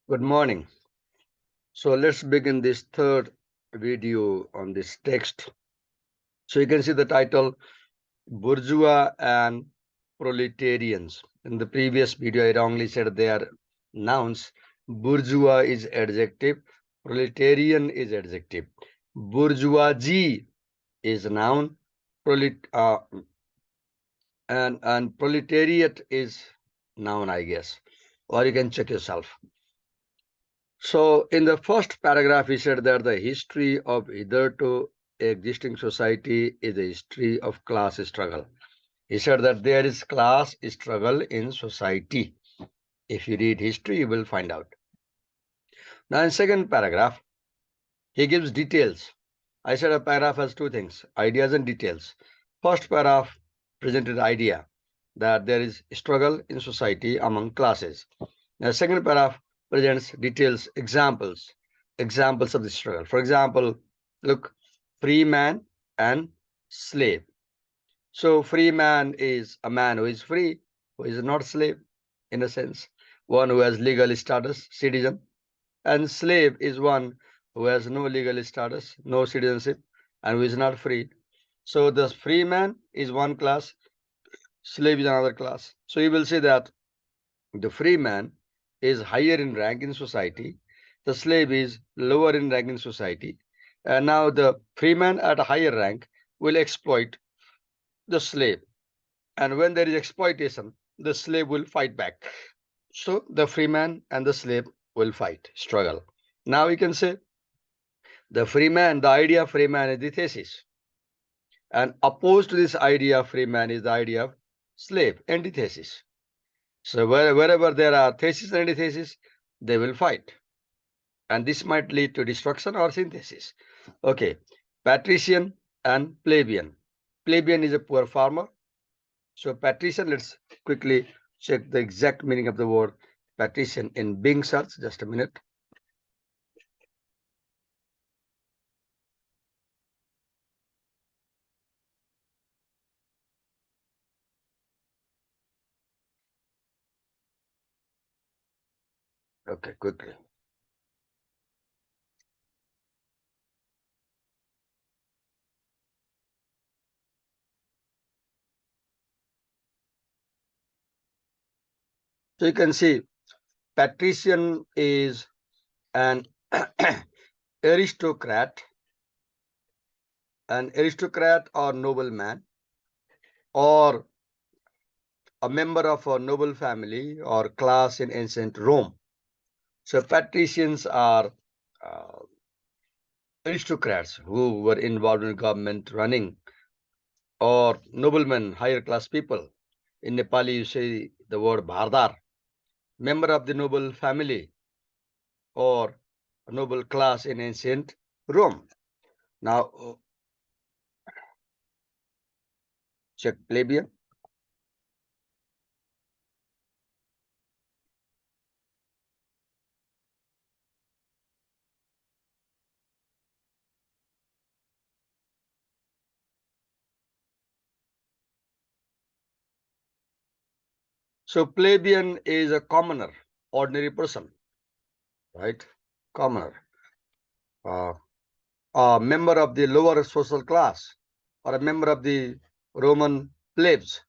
Good morning. So let's begin this third video on this text. So you can see the title Bourgeois and Proletarians. In the previous video, I wrongly said they are nouns. Bourgeois is adjective. Proletarian is adjective. Bourgeoisie is noun. Prolet and proletariat is noun, I guess. Or you can check yourself. So in the first paragraph, he said that the history of hitherto existing society is a history of class struggle. He said that there is class struggle in society. If you read history, you will find out. Now in second paragraph, he gives details. I said a paragraph has two things, ideas and details. First paragraph presented idea that there is struggle in society among classes. Now, second paragraph presents details, examples of the struggle. For example, look, free man and slave. So, free man is a man who is free, who is not slave, in a sense, one who has legal status, citizen, and slave is one who has no legal status, no citizenship, and who is not free. So, the free man is one class, slave is another class. So, you will see that the free man is higher in rank in society. The slave is lower in rank in society. And now the free man at a higher rank will exploit the slave. And when there is exploitation, the slave will fight back. So the free man and the slave will fight, struggle. Now we can say the free man, the idea of free man is the thesis. And opposed to this idea of free man is the idea of slave, antithesis. So wherever there are thesis and antithesis, they will fight. And this might lead to destruction or synthesis. Okay, patrician and plebeian. Plebeian is a poor farmer. So patrician, let's quickly check the exact meaning of the word patrician in Bing search. Just a minute. Okay, quickly. So you can see patrician is an aristocrat, or nobleman, or a member of a noble family or class in ancient Rome. So patricians are uh, aristocrats who were involved in government running, or noblemen, higher class people. In Nepali, you say the word bhardar, member of the noble family or noble class in ancient Rome. Now, check plebeian. So plebeian is a commoner, ordinary person, right? Commoner, uh, a member of the lower social class, or a member of the Roman plebs.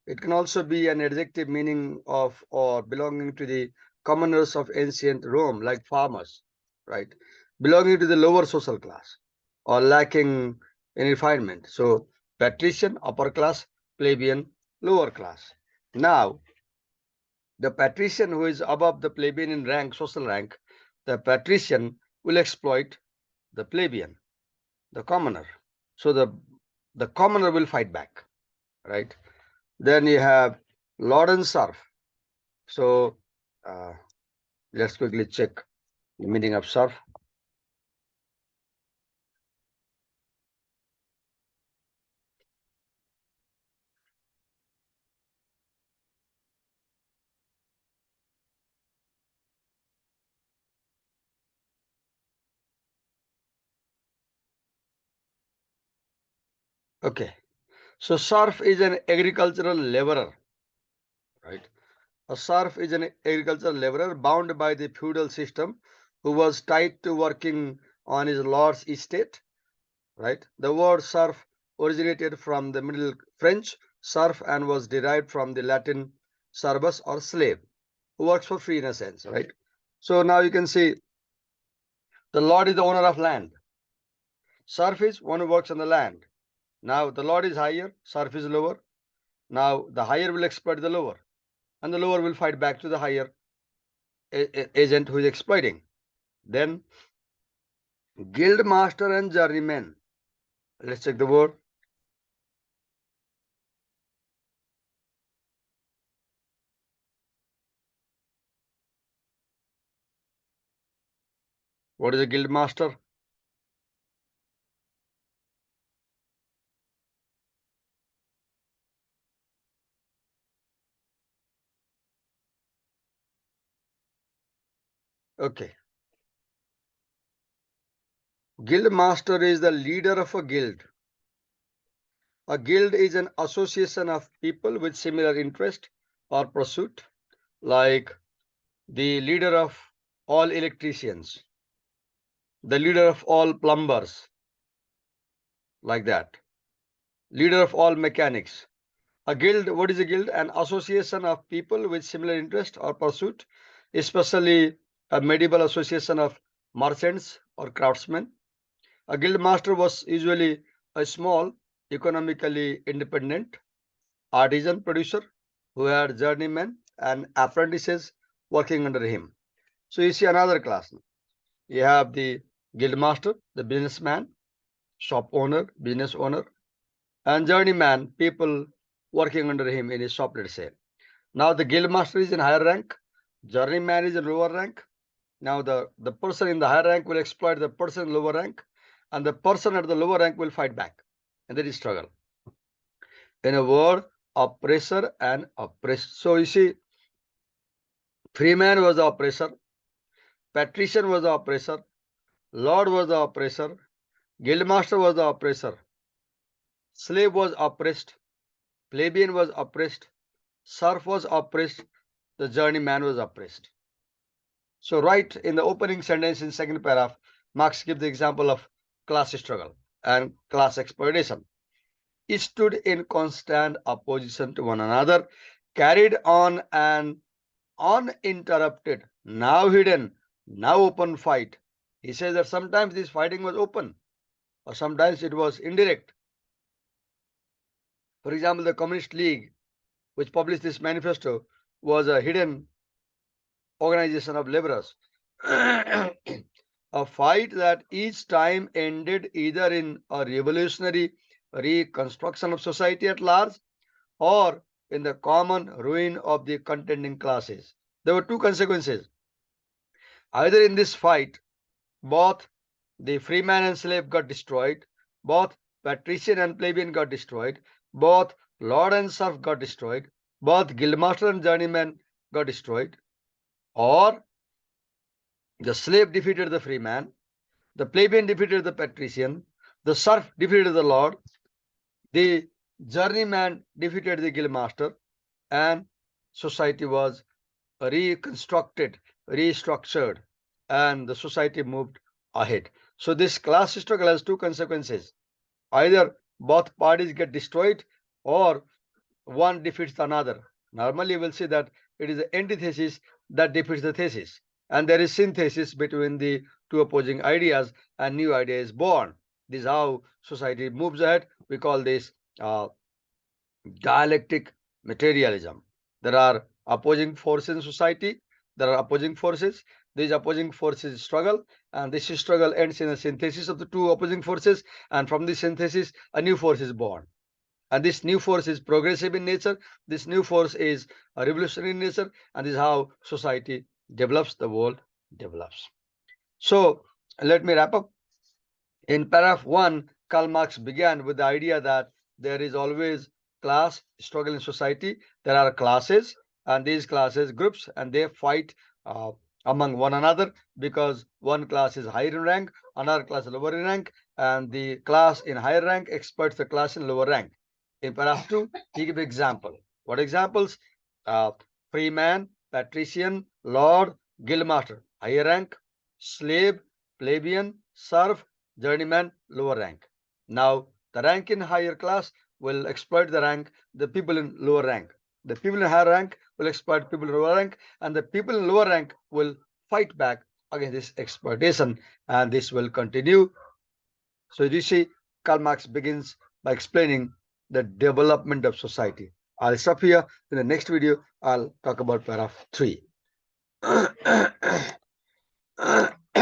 It can also be an adjective meaning of or belonging to the commoners of ancient Rome, like farmers, right? Belonging to the lower social class or lacking in refinement. So, patrician, upper class, plebeian, lower class. Now, the patrician who is above the plebeian in rank, social rank, the patrician will exploit the plebeian, the commoner. So, the commoner will fight back, right? Then you have lord and serf. So uh, let's quickly check the meaning of serf. Okay. So serf is an agricultural laborer, right? A serf is an agricultural laborer bound by the feudal system who was tied to working on his lord's estate, right? The word serf originated from the Middle French serf and was derived from the Latin servus or slave, who works for free in a sense, right? So now you can see the lord is the owner of land. Serf is one who works on the land. Now the lord is higher, serf is lower. Now the higher will exploit the lower, and the lower will fight back to the higher agent who is exploiting. Then guild master and journeyman. Let's check the word. What is a guild master? Okay. Guild master is the leader of a guild. A guild is an association of people with similar interest or pursuit, like the leader of all electricians, the leader of all plumbers, like that, leader of all mechanics. A guild, what is a guild? An association of people with similar interest or pursuit, especially a medieval association of merchants or craftsmen. A guild master was usually a small, economically independent artisan producer who had journeymen and apprentices working under him. So you see another class. You have the guild master, the businessman, shop owner, business owner, and journeyman, people working under him in his shop, let's say. Now the guild master is in higher rank, journeyman is in lower rank. Now the person in the higher rank will exploit the person in lower rank, and the person at the lower rank will fight back, and that is struggle. In a word, oppressor and oppressed. So you see, freeman was the oppressor, patrician was the oppressor, lord was the oppressor, guildmaster was the oppressor, slave was oppressed, plebeian was oppressed, serf was oppressed, the journeyman was oppressed. So right in the opening sentence in second paragraph, Marx gives the example of class struggle and class exploitation. It stood in constant opposition to one another, carried on an uninterrupted, now hidden, now open fight. He says that sometimes this fighting was open, or sometimes it was indirect. For example, the Communist League, which published this manifesto, was a hidden organization of laborers. A fight that each time ended either in a revolutionary reconstruction of society at large or in the common ruin of the contending classes. There were two consequences. Either in this fight, both the freeman and slave got destroyed, both patrician and plebeian got destroyed, both lord and serf got destroyed, both guildmaster and journeyman got destroyed, or the slave defeated the freeman, the plebeian defeated the patrician, the serf defeated the lord, the journeyman defeated the guildmaster, and society was reconstructed, restructured, and the society moved ahead. So this class struggle has two consequences. Either both parties get destroyed or one defeats another. Normally, we'll see that it is the antithesis that defeats the thesis. And there is synthesis between the two opposing ideas, and new idea is born. This is how society moves ahead. We call this dialectic materialism. There are opposing forces in society. There are opposing forces. These opposing forces struggle, and this struggle ends in a synthesis of the two opposing forces. And from this synthesis, a new force is born. And this new force is progressive in nature. This new force is a revolutionary in nature. And this is how society develops, the world develops. So let me wrap up. In paragraph 1, Karl Marx began with the idea that there is always class struggle in society. There are classes, and these classes groups, and they fight among one another because one class is higher in rank, another class is lower in rank, and the class in higher rank exploits the class in lower rank. In paragraph 2, he gives example. What examples? freeman, patrician, lord, guildmaster, higher rank, slave, plebeian, serf, journeyman, lower rank. Now, the rank in higher class will exploit the people in lower rank. The people in higher rank will exploit people in lower rank, and the people in lower rank will fight back against this exploitation, and this will continue. So you see, Karl Marx begins by explaining the development of society. I'll stop here. In the next video, I'll talk about paragraph 3.